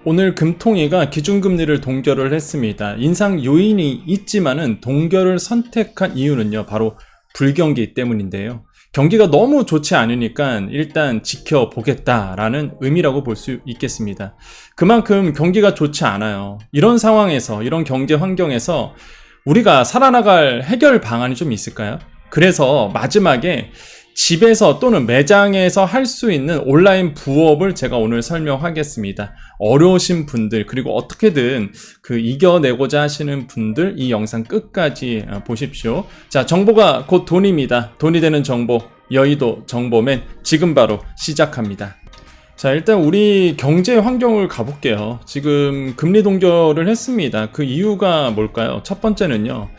오늘 금통위가 기준금리를 동결을 했습니다. 인상 요인이 있지만은 동결을 선택한 이유는요, 바로 불경기 때문인데요. 경기가 너무 좋지 않으니까 일단 지켜보겠다라는 의미라고 볼 수 있겠습니다. 그만큼 경기가 좋지 않아요. 이런 상황에서, 이런 경제 환경에서 우리가 살아나갈 해결 방안이 좀 있을까요? 그래서 마지막에 집에서 또는 매장에서 할 수 있는 온라인 부업을 제가 오늘 설명하겠습니다. 어려우신 분들, 그리고 어떻게든 이겨내고자 하시는 분들 이 영상 끝까지 보십시오. 자, 정보가 곧 돈입니다. 돈이 되는 정보, 여의도 정보맨 지금 바로 시작합니다. 자, 일단 우리 경제 환경을 가볼게요. 지금 금리 동결을 했습니다. 그 이유가 뭘까요? 첫 번째는요,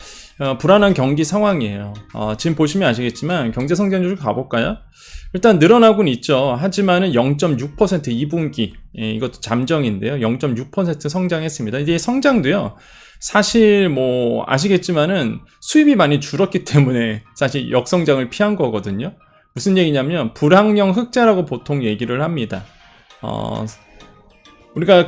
불안한 경기 상황이에요. 지금 보시면 아시겠지만 경제 성장률을 가볼까요? 일단 늘어나고는 있죠. 하지만은 0.6% 2분기, 이것도 잠정인데요. 0.6% 성장했습니다. 이제 성장도요, 사실 뭐 아시겠지만은 수입이 많이 줄었기 때문에 사실 역성장을 피한 거거든요. 무슨 얘기냐면 불황형 흑자라고 보통 얘기를 합니다. 우리가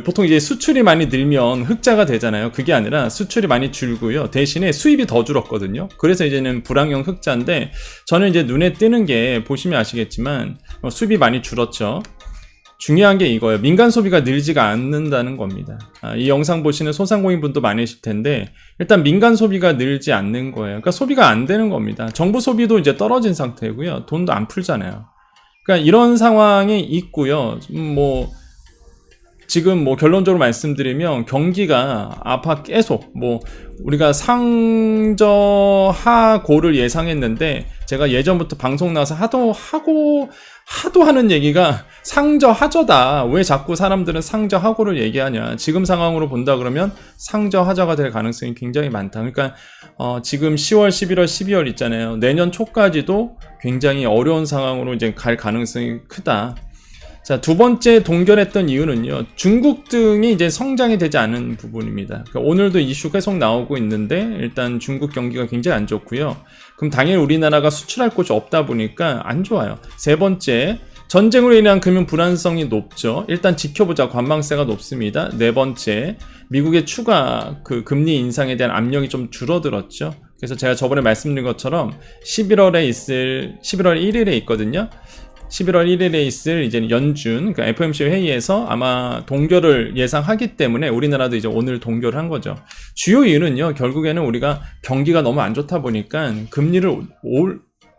보통 이제 수출이 많이 늘면 흑자가 되잖아요. 그게 아니라 수출이 많이 줄고요. 대신에 수입이 더 줄었거든요. 그래서 이제는 불황형 흑자인데, 저는 이제 눈에 띄는 게 보시면 아시겠지만 수입이 많이 줄었죠. 중요한 게 이거예요. 민간 소비가 늘지가 않는다는 겁니다. 이 영상 보시는 소상공인 분도 많으실 텐데, 일단 민간 소비가 늘지 않는 거예요. 그러니까 소비가 안 되는 겁니다. 정부 소비도 이제 떨어진 상태고요. 돈도 안 풀잖아요. 그러니까 이런 상황이 있고요. 지금 결론적으로 말씀드리면 경기가 앞으로 계속 우리가 상저하고를 예상했는데, 제가 예전부터 방송 나와서 하도 하는 얘기가 상저하저다. 왜 자꾸 사람들은 상저하고를 얘기하냐. 지금 상황으로 본다 그러면 상저하저가 될 가능성이 굉장히 많다. 그러니까 지금 10월, 11월, 12월 있잖아요. 내년 초까지도 굉장히 어려운 상황으로 이제 갈 가능성이 크다. 자, 두 번째 동결했던 이유는요, 중국 등이 이제 성장이 되지 않은 부분입니다. 그러니까 오늘도 이슈 계속 나오고 있는데, 일단 중국 경기가 굉장히 안 좋고요. 그럼 당연히 우리나라가 수출할 곳이 없다 보니까 안 좋아요. 세 번째, 전쟁으로 인한 금융 불안성이 높죠. 일단 지켜보자. 관망세가 높습니다. 네 번째, 미국의 추가 금리 인상에 대한 압력이 좀 줄어들었죠. 그래서 제가 저번에 말씀드린 것처럼 11월 1일에 있거든요. 11월 1일에 있을 이제 연준, 그러니까 FOMC 회의에서 아마 동결을 예상하기 때문에 우리나라도 이제 오늘 동결을 한 거죠. 주요 이유는요, 결국에는 우리가 경기가 너무 안 좋다 보니까 금리를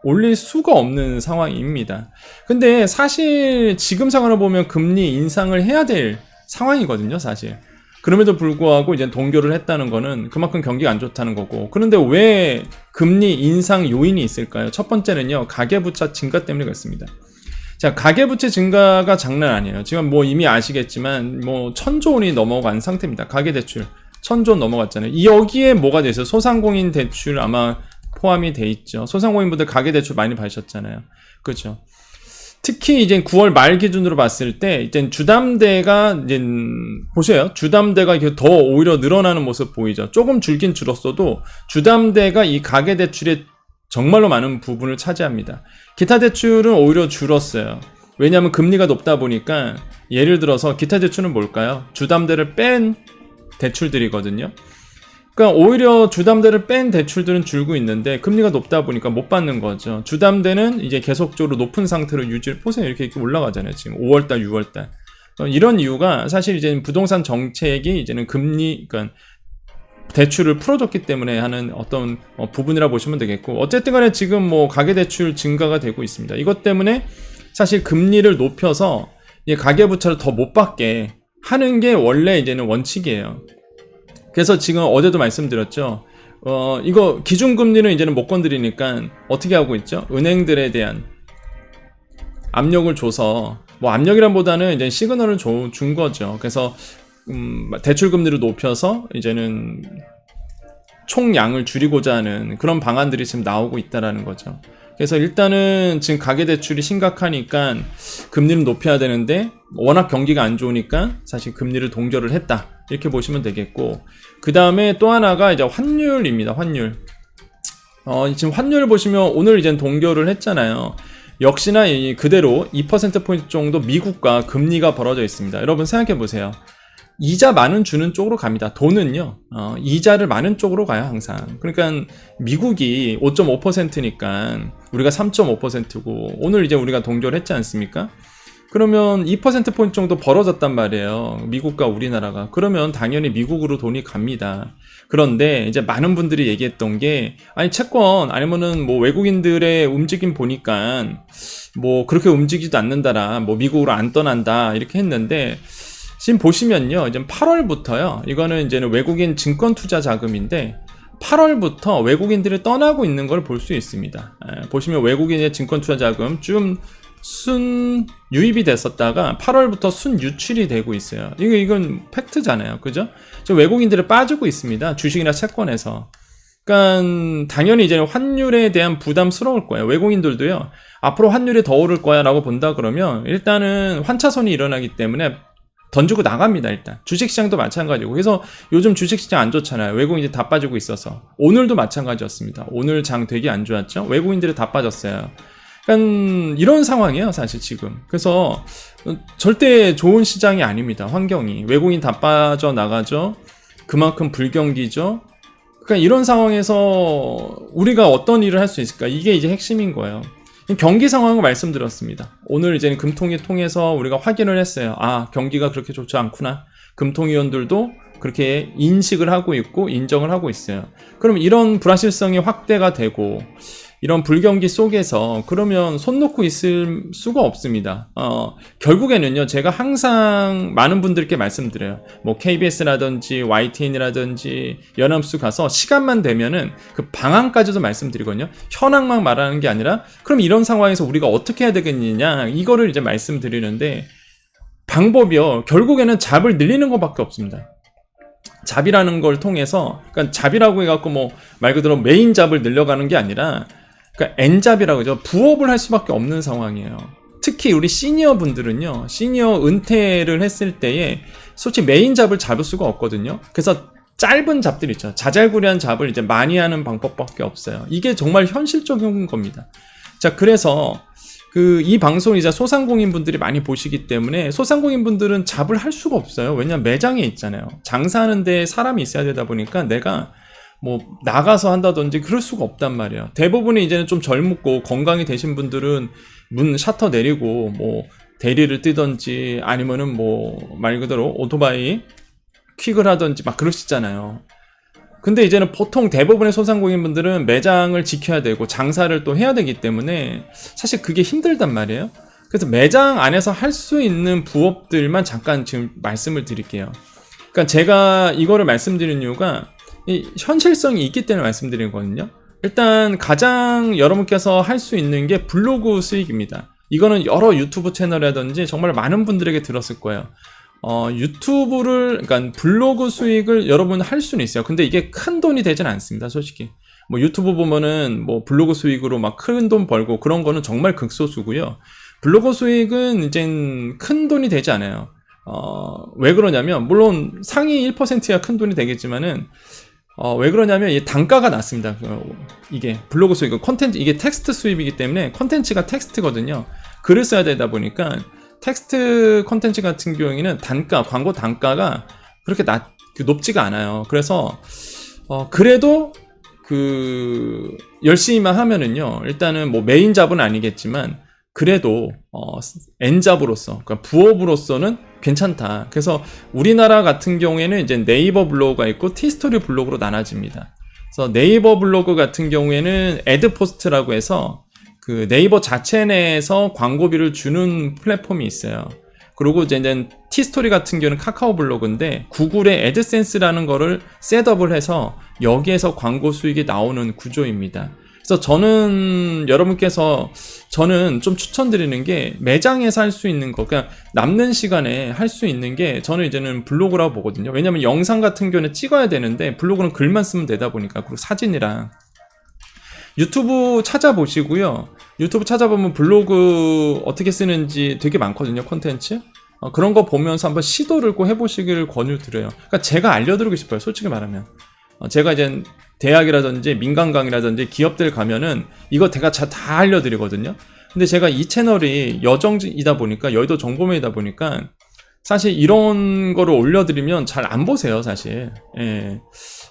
올릴 수가 없는 상황입니다. 근데 사실 지금 상황을 보면 금리 인상을 해야 될 상황이거든요, 사실. 그럼에도 불구하고 이제 동결을 했다는 거는 그만큼 경기가 안 좋다는 거고. 그런데 왜 금리 인상 요인이 있을까요? 첫 번째는요, 가계부채 증가 때문에 그렇습니다. 자, 가계부채 증가가 장난 아니에요. 지금 이미 아시겠지만 1000조 원이 넘어간 상태입니다. 가계대출 1000조 원 넘어갔잖아요. 여기에 뭐가 돼 있어요? 소상공인 대출 아마 포함이 돼 있죠. 소상공인분들 가계대출 많이 받으셨잖아요. 그렇죠. 특히 이제 9월 말 기준으로 봤을 때 이제 주담대가 이제 보세요. 주담대가 이렇게 더 오히려 늘어나는 모습 보이죠. 조금 줄긴 줄었어도 주담대가 이 가계대출의 정말로 많은 부분을 차지합니다. 기타 대출은 오히려 줄었어요. 왜냐하면 금리가 높다 보니까, 예를 들어서 기타 대출은 뭘까요? 주담대를 뺀 대출들이거든요. 그러니까 오히려 주담대를 뺀 대출들은 줄고 있는데 금리가 높다 보니까 못 받는 거죠. 주담대는 이제 계속적으로 높은 상태로 보세요. 이렇게 올라가잖아요. 지금 5월달, 6월달. 이런 이유가 사실 이제 부동산 정책이 이제는 그러니까 대출을 풀어줬기 때문에 하는 어떤 부분이라 보시면 되겠고, 어쨌든 간에 지금 가계대출 증가가 되고 있습니다. 이것 때문에 사실 금리를 높여서 가계부채를 더 못 받게 하는 게 원래 이제는 원칙이에요. 그래서 지금 어제도 말씀드렸죠. 이거 기준금리는 이제는 못 건드리니까 어떻게 하고 있죠? 은행들에 대한 압력을 줘서, 압력이란보다는 이제 시그널을 준 거죠. 그래서 대출 금리를 높여서 이제는 총량을 줄이고자 하는 그런 방안들이 지금 나오고 있다라는 거죠. 그래서 일단은 지금 가계대출이 심각하니까 금리를 높여야 되는데, 워낙 경기가 안 좋으니까 사실 금리를 동결을 했다, 이렇게 보시면 되겠고, 그 다음에 또 하나가 이제 환율입니다. 환율. 지금 환율을 보시면 오늘 이제 동결을 했잖아요. 역시나 그대로 2%포인트 정도 미국과 금리가 벌어져 있습니다. 여러분 생각해 보세요. 이자 많은 주는 쪽으로 갑니다. 돈은요, 이자를 많은 쪽으로 가요, 항상. 그러니까 미국이 5.5%니까 우리가 3.5%고, 오늘 이제 우리가 동조를 했지 않습니까? 그러면 2%포인트 정도 벌어졌단 말이에요. 미국과 우리나라가. 그러면 당연히 미국으로 돈이 갑니다. 그런데 이제 많은 분들이 얘기했던 게, 아니, 채권, 아니면은 뭐 외국인들의 움직임 보니까 뭐 그렇게 움직이지도 않는다라, 뭐 미국으로 안 떠난다, 이렇게 했는데, 지금 보시면요, 이제 8월부터요, 이거는 이제는 외국인 증권 투자 자금인데, 8월부터 외국인들이 떠나고 있는 걸 볼 수 있습니다. 보시면 외국인의 증권 투자 자금 좀 순 유입이 됐었다가 8월부터 순 유출이 되고 있어요. 이건 팩트잖아요. 그죠? 외국인들이 빠지고 있습니다. 주식이나 채권에서. 그러니까 당연히 이제 환율에 대한 부담스러울 거예요. 외국인들도요, 앞으로 환율이 더 오를 거야 라고 본다 그러면 일단은 환차손이 일어나기 때문에 던지고 나갑니다. 일단 주식시장도 마찬가지고. 그래서 요즘 주식시장 안 좋잖아요. 외국인들이 다 빠지고 있어서. 오늘도 마찬가지였습니다. 오늘 장 되게 안 좋았죠. 외국인들이 다 빠졌어요. 그러니까 이런 상황이에요, 사실 지금. 그래서 절대 좋은 시장이 아닙니다. 환경이. 외국인 다 빠져나가죠. 그만큼 불경기죠. 그러니까 이런 상황에서 우리가 어떤 일을 할 수 있을까? 이게 이제 핵심인 거예요. 경기 상황을 말씀드렸습니다. 오늘 이제 금통위 통해서 우리가 확인을 했어요. 아, 경기가 그렇게 좋지 않구나. 금통위원들도 그렇게 인식을 하고 있고 인정을 하고 있어요. 그럼 이런 불확실성이 확대가 되고 이런 불경기 속에서 그러면 손 놓고 있을 수가 없습니다. 결국에는요, 제가 항상 많은 분들께 말씀드려요. 뭐 KBS라든지 YTN이라든지 연합수 가서 시간만 되면은 그 방안까지도 말씀드리거든요. 현황만 말하는 게 아니라 그럼 이런 상황에서 우리가 어떻게 해야 되겠느냐, 이거를 이제 말씀드리는데, 방법이요, 결국에는 잡을 늘리는 것밖에 없습니다. 잡이라는 걸 통해서, 그러니까 잡이라고 해갖고 뭐 말 그대로 메인 잡을 늘려가는 게 아니라, 그러니까 N잡이라고 하죠. 부업을 할 수밖에 없는 상황이에요. 특히 우리 시니어 분들은요, 시니어 은퇴를 했을 때에 솔직히 메인 잡을 잡을 수가 없거든요. 그래서 짧은 잡들 있죠. 자잘구레한 잡을 이제 많이 하는 방법밖에 없어요. 이게 정말 현실적인 겁니다. 자, 그래서 이 방송을 이제 소상공인 분들이 많이 보시기 때문에 소상공인 분들은 잡을 할 수가 없어요. 왜냐면 매장에 있잖아요. 장사하는데 사람이 있어야 되다 보니까 내가 뭐 나가서 한다든지 그럴 수가 없단 말이에요. 대부분이 이제는 좀 젊고 건강이 되신 분들은 문 셔터 내리고 뭐 대리를 뜨든지 아니면은 뭐 말 그대로 오토바이 퀵을 하든지 막 그러시잖아요. 근데 이제는 보통 대부분의 소상공인 분들은 매장을 지켜야 되고 장사를 또 해야 되기 때문에 사실 그게 힘들단 말이에요. 그래서 매장 안에서 할 수 있는 부업들만 잠깐 지금 말씀을 드릴게요. 그러니까 제가 이거를 말씀드리는 이유가 이 현실성이 있기 때문에 말씀드리는 거거든요. 일단 가장 여러분께서 할 수 있는 게 블로그 수익입니다. 이거는 여러 유튜브 채널이라든지 정말 많은 분들에게 들었을 거예요. 그러니까 블로그 수익을 여러분 할 수는 있어요. 근데 이게 큰 돈이 되진 않습니다, 솔직히. 뭐 유튜브 보면은 뭐 블로그 수익으로 막 큰 돈 벌고 그런 거는 정말 극소수고요. 블로그 수익은 이젠 큰 돈이 되지 않아요. 왜 그러냐면, 물론 상위 1%야 큰 돈이 되겠지만은, 왜 그러냐면 이 단가가 낮습니다. 이게 블로그 수익, 콘텐츠, 이게 텍스트 수입이기 때문에 콘텐츠가 텍스트거든요. 글을 써야 되다 보니까 텍스트 콘텐츠 같은 경우에는 광고 단가가 그렇게 높지가 않아요. 그래서 그래도 열심히만 하면은요, 일단은 뭐 메인 잡은 아니겠지만 그래도 N잡으로서, 그러니까 부업으로서는 괜찮다. 그래서 우리나라 같은 경우에는 이제 네이버 블로그가 있고 티스토리 블로그로 나눠집니다. 그래서 네이버 블로그 같은 경우에는 애드포스트라고 해서 그 네이버 자체 내에서 광고비를 주는 플랫폼이 있어요. 그리고 이제 티스토리 같은 경우는 카카오 블로그인데 구글의 애드센스라는 거를 셋업을 해서 여기에서 광고 수익이 나오는 구조입니다. 그래서 저는 좀 추천드리는 게 매장에서 할 수 있는 거, 그냥 남는 시간에 할 수 있는 게 저는 이제는 블로그라고 보거든요. 왜냐면 영상 같은 경우는 찍어야 되는데 블로그는 글만 쓰면 되다 보니까, 그리고 사진이랑. 유튜브 찾아보시고요. 유튜브 찾아보면 블로그 어떻게 쓰는지 되게 많거든요, 콘텐츠. 그런 거 보면서 한번 시도를 꼭 해보시길 권유드려요. 그러니까 제가 알려드리고 싶어요, 솔직히 말하면. 제가 이제 대학이라든지 민간 강의라든지 기업들 가면은 이거 제가 다 알려드리거든요. 근데 제가 이 채널이 여정이다 보니까, 여의도 정보맨이다 보니까 사실 이런 거를 올려드리면 잘 안 보세요, 사실. 예.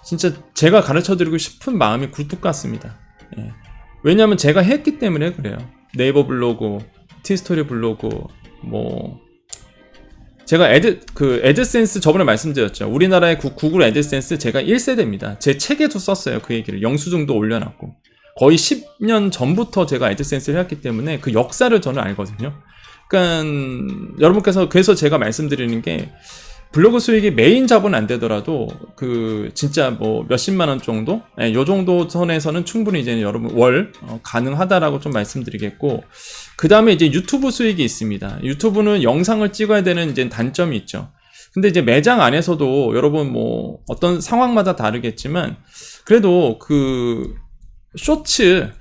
진짜 제가 가르쳐드리고 싶은 마음이 굴뚝 같습니다. 예. 왜냐면 제가 했기 때문에 그래요. 네이버 블로그, 티스토리 블로그, 뭐 제가 애드센스 저번에 말씀드렸죠. 우리나라의 구글 애드센스 제가 1세대입니다. 제 책에도 썼어요. 그 얘기를. 영수증도 올려놨고. 거의 10년 전부터 제가 애드센스를 했기 때문에 그 역사를 저는 알거든요. 그러니까 여러분께서, 그래서 제가 말씀드리는 게, 블로그 수익이 메인 잡은 안 되더라도 그 진짜 뭐 몇십만 원 정도, 요 정도 선에서는 충분히 이제 여러분 월 가능하다라고 좀 말씀드리겠고, 그 다음에 이제 유튜브 수익이 있습니다. 유튜브는 영상을 찍어야 되는 이제 단점이 있죠. 근데 이제 매장 안에서도 여러분 뭐 어떤 상황마다 다르겠지만, 그래도 그 쇼츠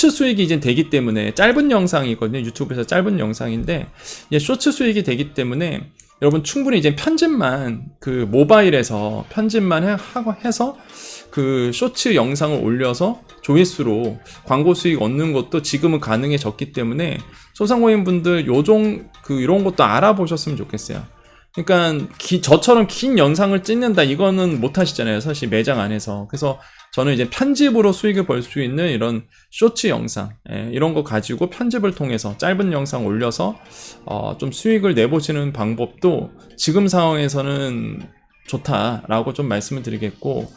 수익이 이제 되기 때문에, 짧은 영상이거든요. 유튜브에서 짧은 영상인데, 이제 쇼츠 수익이 되기 때문에 여러분 충분히 이제 편집만, 그 모바일에서 편집만 해서 그 쇼츠 영상을 올려서 조회수로 광고 수익 얻는 것도 지금은 가능해졌기 때문에, 소상공인분들 이런 것도 알아보셨으면 좋겠어요. 그러니까 저처럼 긴 영상을 찍는다, 이거는 못 하시잖아요, 사실 매장 안에서. 그래서 저는 이제 편집으로 수익을 벌 수 있는 이런 쇼츠 영상, 이런 거 가지고 편집을 통해서 짧은 영상 올려서 좀 수익을 내보시는 방법도 지금 상황에서는 좋다라고 좀 말씀을 드리겠고,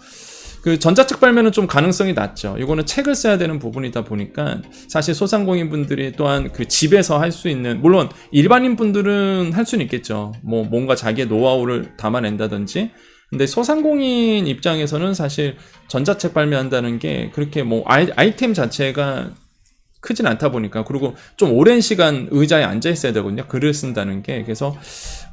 그 전자책 발매는 좀 가능성이 낮죠. 이거는 책을 써야 되는 부분이다 보니까 사실 소상공인 분들이 또한 그 집에서 할 수 있는, 물론 일반인 분들은 할 수는 있겠죠. 뭐 뭔가 자기의 노하우를 담아낸다든지. 근데 소상공인 입장에서는 사실 전자책 발매한다는 게 그렇게 뭐 아이템 자체가 크진 않다 보니까, 그리고 좀 오랜 시간 의자에 앉아 있어야 되거든요, 글을 쓴다는 게. 그래서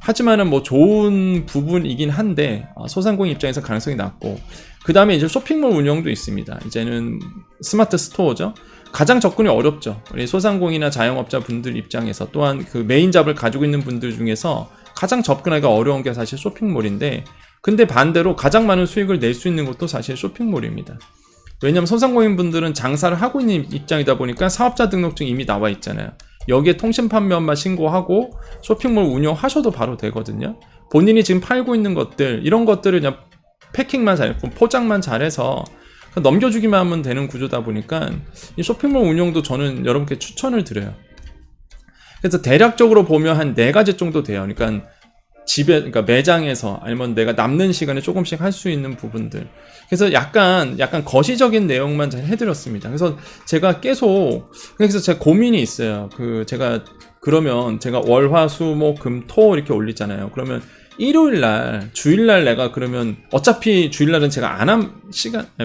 하지만은 뭐 좋은 부분이긴 한데, 소상공인 입장에서 가능성이 낮고, 그 다음에 이제 쇼핑몰 운영도 있습니다. 이제는 스마트 스토어죠. 가장 접근이 어렵죠. 우리 소상공인이나 자영업자 분들 입장에서, 또한 그 메인 잡을 가지고 있는 분들 중에서 가장 접근하기가 어려운 게 사실 쇼핑몰인데, 근데 반대로 가장 많은 수익을 낼 수 있는 것도 사실 쇼핑몰입니다. 왜냐면 소상공인 분들은 장사를 하고 있는 입장이다 보니까 사업자 등록증 이미 나와 있잖아요. 여기에 통신 판매업만 신고하고 쇼핑몰 운영하셔도 바로 되거든요. 본인이 지금 팔고 있는 것들, 이런 것들을 그냥 패킹만 잘했고 포장만 잘해서 넘겨주기만 하면 되는 구조다 보니까 이 쇼핑몰 운영도 저는 여러분께 추천을 드려요. 그래서 대략적으로 보면 한 4가지 정도 돼요. 그러니까 그러니까 매장에서, 아니면 내가 남는 시간에 조금씩 할 수 있는 부분들. 그래서 약간 거시적인 내용만 잘 해드렸습니다. 그래서 제가 그래서 제가 고민이 있어요. 그러면 제가 월, 화, 수, 목, 금, 토 이렇게 올리잖아요. 그러면 일요일날, 주일날 내가, 그러면 어차피 주일날은 제가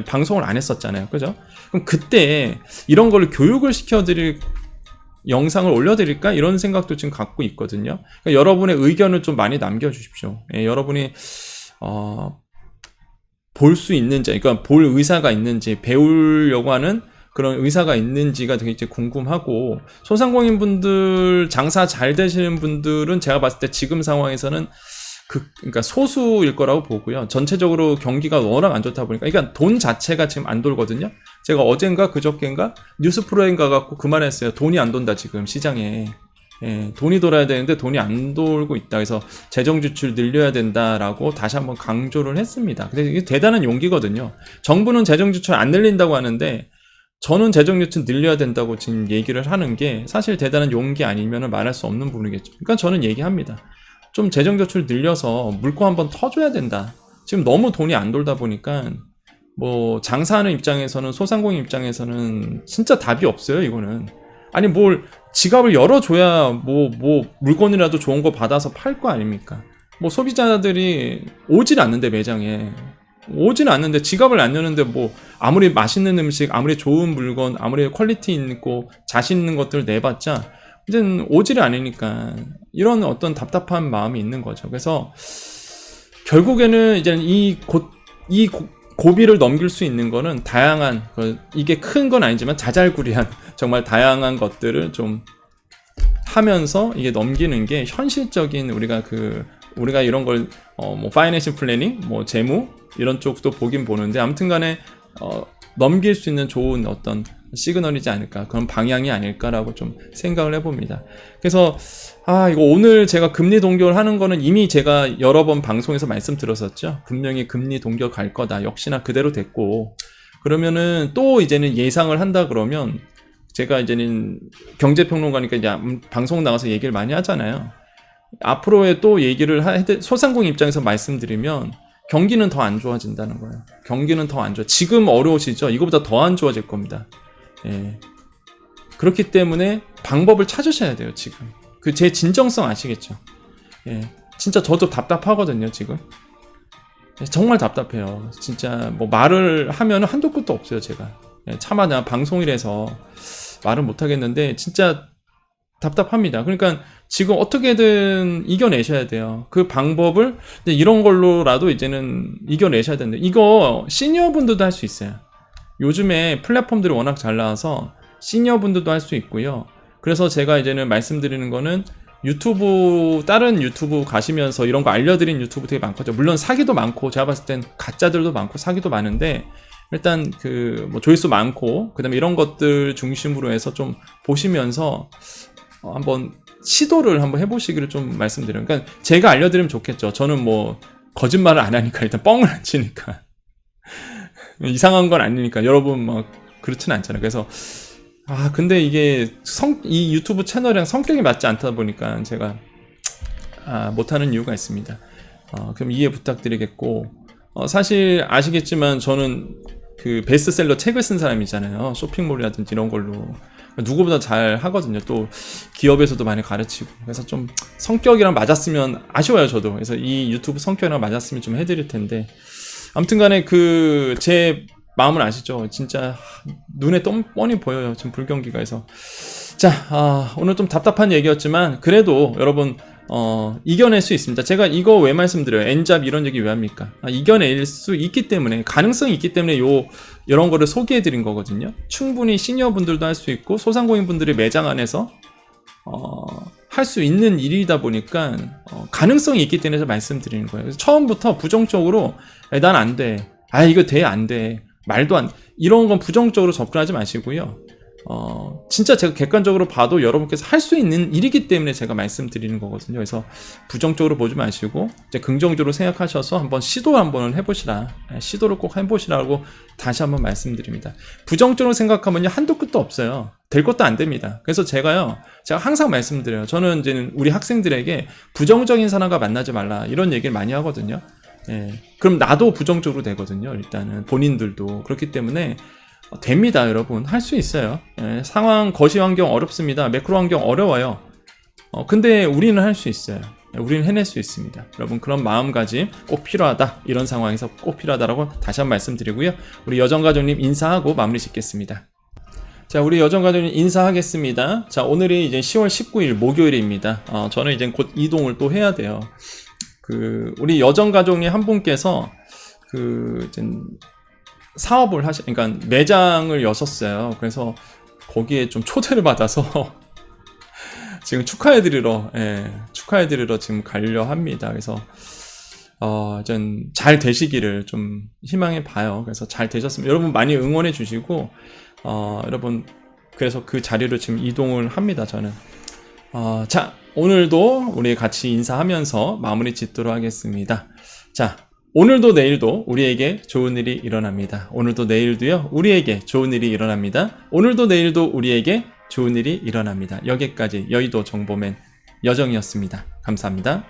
방송을 안 했었잖아요. 그죠? 그럼 그때 이런 거를 교육을 시켜드릴 영상을 올려드릴까? 이런 생각도 지금 갖고 있거든요. 그러니까 여러분의 의견을 좀 많이 남겨주십시오. 여러분이 볼 수 있는지, 그러니까 볼 의사가 있는지, 배우려고 하는 그런 의사가 있는지가 되게 이제 궁금하고, 소상공인 분들, 장사 잘 되시는 분들은 제가 봤을 때 지금 상황에서는 그러니까 소수일 거라고 보고요. 전체적으로 경기가 워낙 안 좋다 보니까, 그러니까 돈 자체가 지금 안 돌거든요. 제가 어젠가 그저께인가 뉴스 프로그램 가갖고 그 말했어요. 돈이 안 돈다, 지금 시장에. 돈이 돌아야 되는데 돈이 안 돌고 있다. 그래서 재정 지출 늘려야 된다라고 다시 한번 강조를 했습니다. 근데 이게 대단한 용기거든요. 정부는 재정 지출 안 늘린다고 하는데, 저는 재정 지출 늘려야 된다고 지금 얘기를 하는 게 사실 대단한 용기 아니면 말할 수 없는 부분이겠죠. 그러니까 저는 얘기합니다. 좀 재정 지출 늘려서 물고 한번 터줘야 된다. 지금 너무 돈이 안 돌다 보니까 뭐 장사하는 입장에서는, 소상공인 입장에서는 진짜 답이 없어요, 이거는. 아니 뭘 지갑을 열어줘야 뭐 물건이라도 좋은 거 받아서 팔 거 아닙니까? 뭐 소비자들이 오질 않는데, 매장에 오진 않는데 지갑을 안 여는데, 뭐 아무리 맛있는 음식, 아무리 좋은 물건, 아무리 퀄리티 있고 자신 있는 것들 내봤자 이제는 오지를 않으니까 이런 어떤 답답한 마음이 있는 거죠. 그래서 결국에는 이제 이 고비를 넘길 수 있는 거는 다양한, 이게 큰 건 아니지만 자잘구리한 정말 다양한 것들을 좀 하면서 이게 넘기는 게 현실적인, 우리가 이런 걸 뭐 파이낸셜 플래닝, 뭐 재무 이런 쪽도 보긴 보는데, 아무튼 간에 넘길 수 있는 좋은 어떤 시그널이지 않을까, 그런 방향이 아닐까라고 좀 생각을 해봅니다. 그래서 이거 오늘 제가 금리 동결 하는 거는 이미 제가 여러 번 방송에서 말씀드렸었죠. 분명히 금리 동결 갈 거다. 역시나 그대로 됐고, 그러면은 또 이제는 예상을 한다 그러면 제가 이제는 경제평론가니까 이제 방송 나가서 얘기를 많이 하잖아요. 앞으로의 또 얘기를 소상공인 입장에서 말씀드리면 경기는 더 안 좋아진다는 거예요. 경기는 더 안 좋아. 지금 어려우시죠? 이거보다 더 안 좋아질 겁니다. 예. 그렇기 때문에 방법을 찾으셔야 돼요, 지금. 제 진정성 아시겠죠? 예. 진짜 저도 답답하거든요, 지금. 예, 정말 답답해요. 진짜 뭐 말을 하면 한도 끝도 없어요, 제가. 예, 차마 나 방송이라서 말을 못 하겠는데 진짜 답답합니다. 그러니까 지금 어떻게든 이겨내셔야 돼요. 그 방법을 이런 걸로라도 이제는 이겨내셔야 되는데, 이거 시니어 분들도 할 수 있어요. 요즘에 플랫폼들이 워낙 잘 나와서 시니어 분들도 할 수 있고요. 그래서 제가 이제는 말씀드리는 거는 유튜브, 다른 유튜브 가시면서 이런 거 알려드린 유튜브 되게 많거든요. 물론 사기도 많고, 제가 봤을 땐 가짜들도 많고 사기도 많은데, 일단 뭐 조회수 많고 그다음에 이런 것들 중심으로 해서 좀 보시면서 한번 시도를 한번 해보시기를 좀 말씀드려요. 그러니까 제가 알려드리면 좋겠죠. 저는 뭐 거짓말을 안 하니까, 일단 뻥을 안 치니까 이상한 건 아니니까. 여러분 막 그렇진 않잖아요. 그래서 근데 이게 이 유튜브 채널이랑 성격이 맞지 않다 보니까 제가 못하는 이유가 있습니다. 그럼 이해 부탁드리겠고, 사실 아시겠지만 저는 그 베스트셀러 책을 쓴 사람이잖아요. 쇼핑몰이라든지 이런 걸로 누구보다 잘 하거든요. 또 기업에서도 많이 가르치고. 그래서 좀 성격이랑 맞았으면 아쉬워요, 저도. 그래서 이 유튜브 성격이랑 맞았으면 좀 해드릴 텐데, 아무튼 간에 제 마음을 아시죠? 진짜 눈에 뻔히 보여요, 지금 불경기가. 해서 자, 오늘 좀 답답한 얘기였지만 그래도 여러분 이겨낼 수 있습니다. 제가 이거 왜 말씀드려요? 엔잡 이런 얘기 왜 합니까? 이겨낼 수 있기 때문에, 가능성이 있기 때문에 이런 거를 소개해 드린 거거든요. 충분히 시니어 분들도 할 수 있고 소상공인 분들이 매장 안에서 할 수 있는 일이다 보니까 가능성이 있기 때문에 말씀드리는 거예요. 그래서 처음부터 부정적으로 난 안 돼, 이거 돼, 안 돼, 말도 안, 이런 건 부정적으로 접근하지 마시고요. 진짜 제가 객관적으로 봐도 여러분께서 할 수 있는 일이기 때문에 제가 말씀드리는 거거든요. 그래서 부정적으로 보지 마시고 이제 긍정적으로 생각하셔서 한번 시도 한번 해보시라. 시도를 꼭 해보시라고 다시 한번 말씀드립니다. 부정적으로 생각하면요, 한도 끝도 없어요. 될 것도 안 됩니다. 그래서 제가 항상 말씀드려요. 저는 이제는 우리 학생들에게 부정적인 사람과 만나지 말라, 이런 얘기를 많이 하거든요. 예. 그럼 나도 부정적으로 되거든요. 일단은 본인들도. 그렇기 때문에 됩니다, 여러분. 할 수 있어요. 예, 상황, 거시 환경 어렵습니다. 매크로 환경 어려워요. 근데 우리는 할 수 있어요. 우리는 해낼 수 있습니다. 여러분, 그런 마음가짐 꼭 필요하다. 이런 상황에서 꼭 필요하다라고 다시 한번 말씀드리고요. 우리 여정가족님 인사하고 마무리 짓겠습니다. 자, 우리 여정가족님 인사하겠습니다. 자, 오늘이 이제 10월 19일 목요일입니다. 저는 이제 곧 이동을 또 해야 돼요. 우리 여정가족님 한 분께서 이제 사업을 그러니까 매장을 여셨어요. 그래서 거기에 좀 초대를 받아서 지금 축하해드리러 지금 가려 합니다. 그래서 좀 잘 되시기를 좀 희망해 봐요. 그래서 잘 되셨으면 여러분 많이 응원해 주시고, 여러분, 그래서 그 자리로 지금 이동을 합니다, 저는. 자, 오늘도 우리 같이 인사하면서 마무리 짓도록 하겠습니다. 자, 오늘도 내일도 우리에게 좋은 일이 일어납니다. 오늘도 내일도요, 우리에게 좋은 일이 일어납니다. 오늘도 내일도 우리에게 좋은 일이 일어납니다. 여기까지 여의도 정보맨 여정이었습니다. 감사합니다.